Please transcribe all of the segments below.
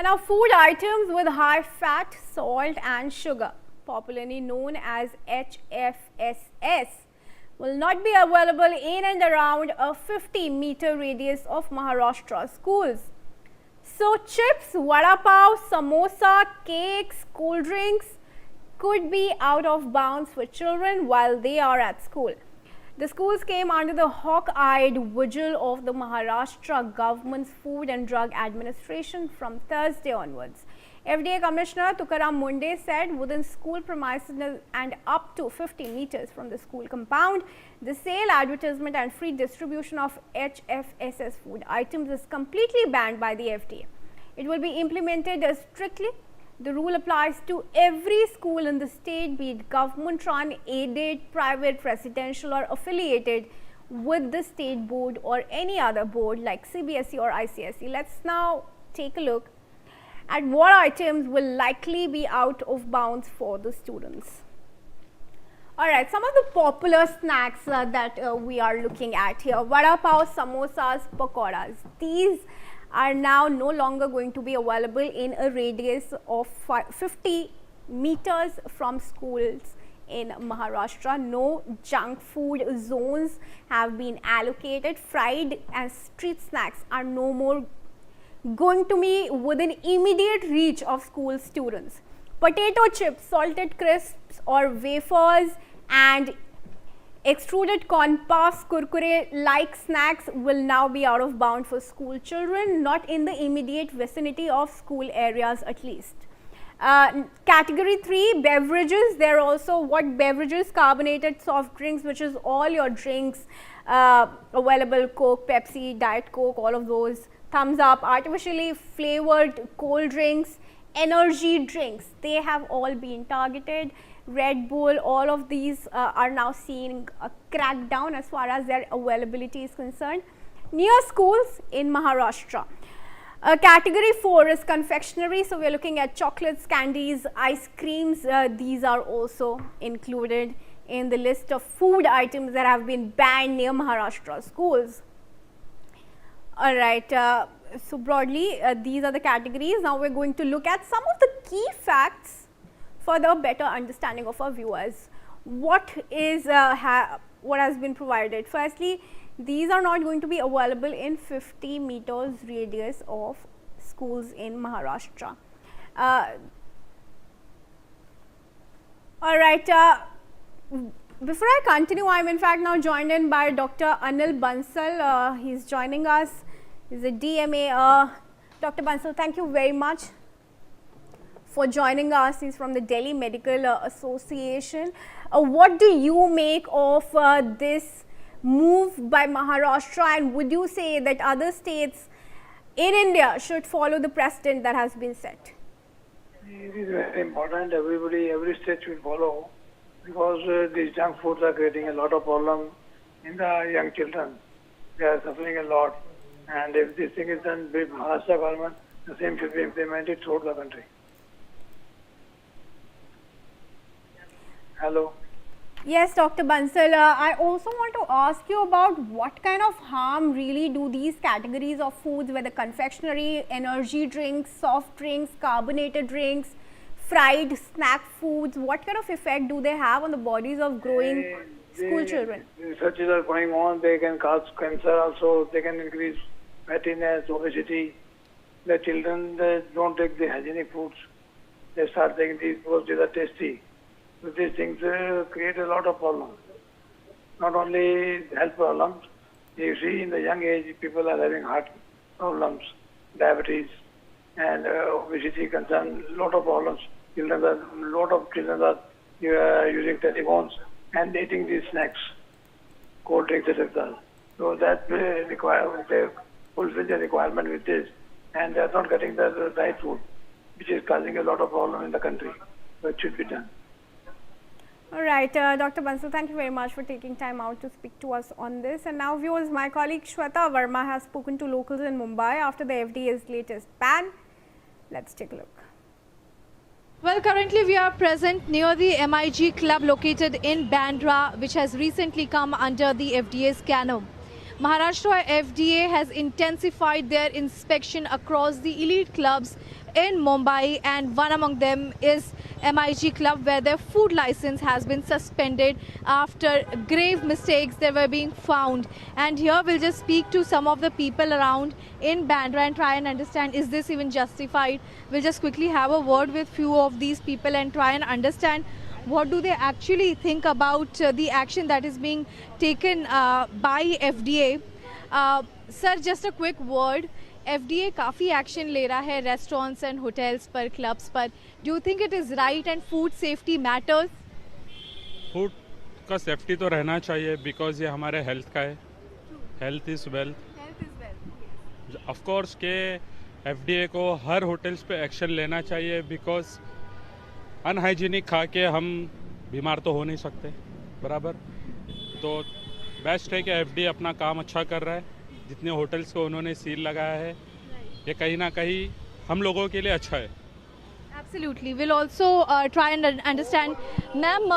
now food items with high fat, salt and sugar, popularly known as HFSS, will not be available in and around a 50-meter radius of Maharashtra schools. So chips, vada pav, samosa, cakes, cool drinks could be out of bounds for children while they are at school. The schools came under the hawk-eyed vigil of the Maharashtra government's Food and Drug Administration from Thursday onwards. FDA Commissioner Tukaram Munde said within school premises and up to 50 meters from the school compound, the sale, advertisement and free distribution of HFSS food items is completely banned by the FDA. It will be implemented strictly. The rule applies to every school in the state, be it government-run, aided, private, residential or affiliated with the state board or any other board like CBSE or ICSE. Let's now take a look at what items will likely be out of bounds for the students. Alright, some of the popular snacks that we are looking at here: vada pav, samosas, pakoras. These are now no longer going to be available in a radius of 50 meters from schools in Maharashtra. No junk food zones have been allocated. Fried and street snacks are no more going to be within immediate reach of school students. Potato chips, salted crisps or wafers and extruded corn puffs, kurkure like snacks will now be out of bound for school children, not in the immediate vicinity of school areas at least. Category 3, beverages. There are also what beverages? Carbonated soft drinks, which is all your drinks available: Coke, Pepsi, Diet Coke, all of those. Thumbs up, artificially flavored cold drinks, energy drinks, they have all been targeted. Red Bull, all of these are now seeing a crackdown as far as their availability is concerned near schools in Maharashtra. Category 4 is confectionery, so we are looking at chocolates, candies, ice creams. These are also included in the list of food items that have been banned near Maharashtra schools. Alright, so broadly these are the categories. Now we are going to look at some of the key facts for the better understanding of our viewers. What has been provided? Firstly, these are not going to be available in 50 meters radius of schools in Maharashtra. Alright, before I continue, I am in fact now joined in by Dr. Anil Bansal. He is joining us. He is a DMA. Dr. Bansal, thank you very much for joining us. He is from the Delhi Medical Association. What do you make of this move by Maharashtra, and would you say that other states in India should follow the precedent that has been set? It is very important. Every state should follow, because these junk foods are creating a lot of problem in the young children. They are suffering a lot, and if this thing is done by Maharashtra government, the same should be implemented throughout the country. Hello. Yes, Dr. Bansal, I also want to ask you about what kind of harm really do these categories of foods, whether confectionery, energy drinks, soft drinks, carbonated drinks, fried snack foods, what kind of effect do they have on the bodies of growing school children? Researches are going on. They can cause cancer also. They can increase fattiness, obesity. The children, they don't take the hygienic foods. They start taking these because these are tasty. So these things create a lot of problems. Not only health problems. You see, in the young age, people are having heart problems, diabetes, and obesity concern. Lot of problems. Lot of children are using telephones and eating these snacks, cold drinks, etc. So that they fulfill the requirement with this, and they are not getting the right food, which is causing a lot of problem in the country. So it should be done. Alright, Dr. Bansal, thank you very much for taking time out to speak to us on this. And now viewers, my colleague Shweta Verma has spoken to locals in Mumbai after the FDA's latest ban. Let's take a look. Well, currently we are present near the MIG club located in Bandra, which has recently come under the FDA scanner. Maharashtra FDA has intensified their inspection across the elite clubs in Mumbai, and one among them is MIG Club, where their food license has been suspended after grave mistakes that were being found. And here we'll just speak to some of the people around in Bandra and try and understand, is this even justified? We'll just quickly have a word with few of these people and try and understand what do they actually think about the action that is being taken by FDA. Sir, just a quick word. FDA काफ़ी action ले रहा है restaurants and hotels पर, clubs पर. Do you think it is right and food safety matters? Food का safety तो रहना चाहिए बिकॉज ये हमारे हेल्थ का है. Health is wealth. Of course के एफडीए को हर होटल्स पे एक्शन लेना चाहिए बिकॉज अनहाइजीनिक खा के हम बीमार तो हो नहीं सकते बराबर. तो बेस्ट है कि एफडीए अपना काम अच्छा कर रहा है. जितने होटल्स को उन्होंने सील लगाया है ये कहीं ना कहीं हम लोगों के लिए अच्छा है. Absolutely. We'll also try and understand. Ma'am,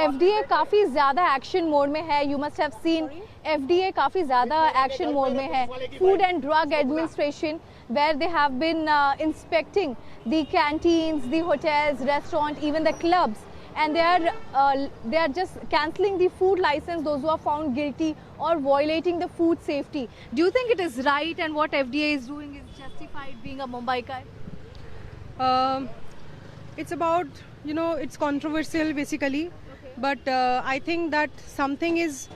FDA काफ़ी ज़्यादा एक्शन मोड में है. You must have seen FDA काफ़ी ज़्यादा एक्शन मोड में है. Food and Drug Administration, where they have been inspecting the canteens, the hotels, restaurants, even the clubs, and they are just cancelling the food license those who are found guilty or violating the food safety. Do you think it is right, and what FDA is doing is justified, being a Mumbaikar? It's about, it's controversial basically, but I think that something is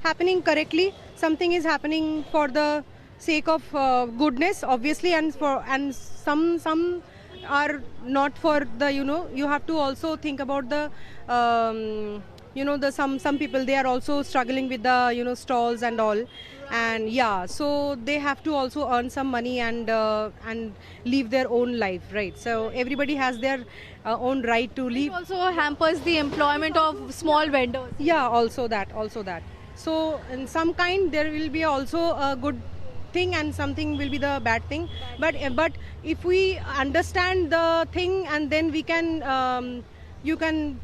happening correctly, something is happening for the sake of goodness, obviously, and some are not for the, you have to also think about the some people, they are also struggling with the stalls and all, and yeah, so they have to also earn some money and live their own life, right? So everybody has their own right to It live. also hampers the employment of small vendors. Yeah, also that. So in some kind there will be also a good thing and something will be the bad thing, but if we understand the thing, and then we can you can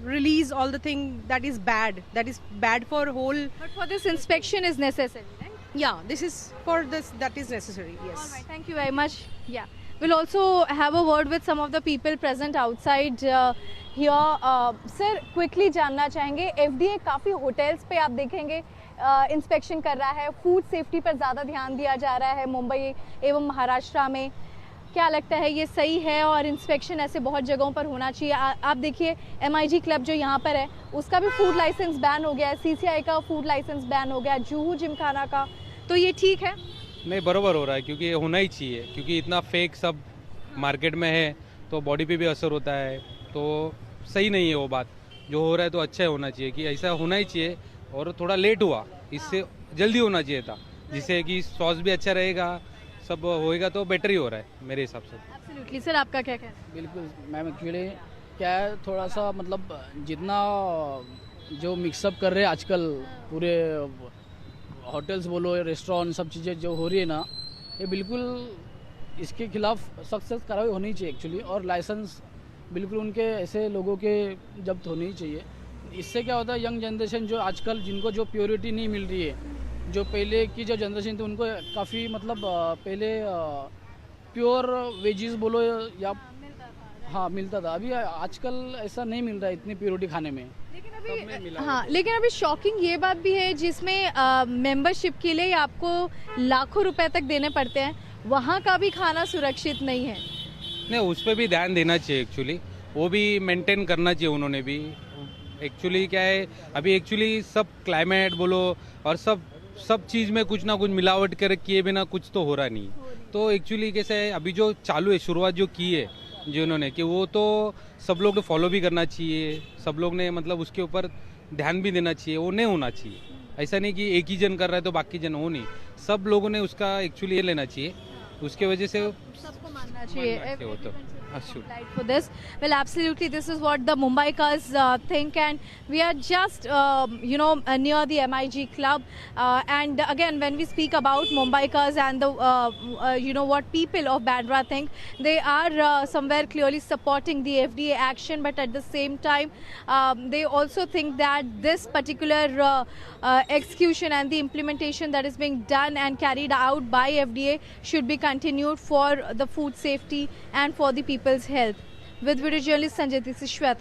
release all the thing that is bad for whole. But for this, inspection is necessary, right? Yeah, this is for this, that is necessary, yes. All right, thank you very much. Yeah, we'll also have a word with some of the people present outside here. Sir, quickly जानना चाहेंगे, FDA काफ़ी hotels पे आप देखेंगे inspection कर रहा है. Food safety पर ज़्यादा ध्यान दिया जा रहा है मुंबई एवं महाराष्ट्र में. क्या लगता है ये सही है, और इंस्पेक्शन ऐसे बहुत जगहों पर होना चाहिए? आप देखिए MIG क्लब जो यहाँ पर है उसका भी फूड लाइसेंस बैन हो गया है, CCI का फूड लाइसेंस बैन हो गया है, जूहू जिमखाना का. तो ये ठीक है? नहीं, बराबर हो रहा है, क्योंकि ये होना ही चाहिए, क्योंकि इतना फेक सब मार्केट में है तो बॉडी पे भी असर होता है. तो सही नहीं है वो बात. जो हो रहा है तो अच्छा होना चाहिए, कि ऐसा होना ही चाहिए. और थोड़ा लेट हुआ, इससे जल्दी होना चाहिए था, जिससे कि स्वास्थ्य भी अच्छा रहेगा, सब होएगा तो बेटर ही हो रहा है मेरे हिसाब से. एब्सोल्युटली. सर, आपका क्या कहना है? बिल्कुल मैम, एक्चुअली क्या है, थोड़ा सा मतलब जितना जो मिक्सअप कर रहे हैं आजकल पूरे होटल्स बोलो, रेस्टोरेंट, सब चीज़ें जो हो रही है ना, ये बिल्कुल इसके खिलाफ सख्त कार्रवाई होनी चाहिए एक्चुअली. और लाइसेंस बिल्कुल उनके ऐसे लोगों के जब्त होनी चाहिए. इससे क्या होता है, यंग जनरेशन जो आजकल जिनको जो प्योरिटी नहीं मिल रही है, जो पहले की जो जनरेशन थी उनको काफ़ी मतलब पहले प्योर वेजिस बोलो या हाँ मिलता था. अभी आजकल ऐसा नहीं मिल रहा है इतनी प्योरिटी खाने में. लेकिन अभी शॉकिंग ये बात भी है, जिसमें मेंबरशिप के लिए आपको लाखों रुपए तक देने पड़ते हैं, वहाँ का भी खाना सुरक्षित नहीं है. नहीं, उस पर भी ध्यान देना चाहिए एक्चुअली. वो भी मेंटेन करना चाहिए उन्होंने भी. एक्चुअली क्या है, अभी एक्चुअली सब क्लाइमेट बोलो और सब चीज़ में कुछ ना कुछ मिलावट कर किए बिना कुछ तो हो रहा नहीं. तो एक्चुअली कैसे है, अभी जो चालू है, शुरुआत जो की है जो उन्होंने, कि वो तो सब लोग ने फॉलो भी करना चाहिए. सब लोग ने मतलब उसके ऊपर ध्यान भी देना चाहिए. वो नहीं होना चाहिए. ऐसा नहीं कि एक ही जन कर रहा है तो बाकी जन हो नहीं. सब लोगों ने उसका एक्चुअली ये लेना चाहिए. उसके वजह से सबको मानना चाहिए. वो तो should. applied for this. Well, absolutely, this is what the Mumbaikas think, and we are just near the MIG club. And again, when we speak about Mumbaikas and the what people of Bandra think, they are somewhere clearly supporting the FDA action, but at the same time, they also think that this particular execution and the implementation that is being done and carried out by FDA should be continued for the food safety and for the people's health. With video journalist Sanjay, this is Shweta.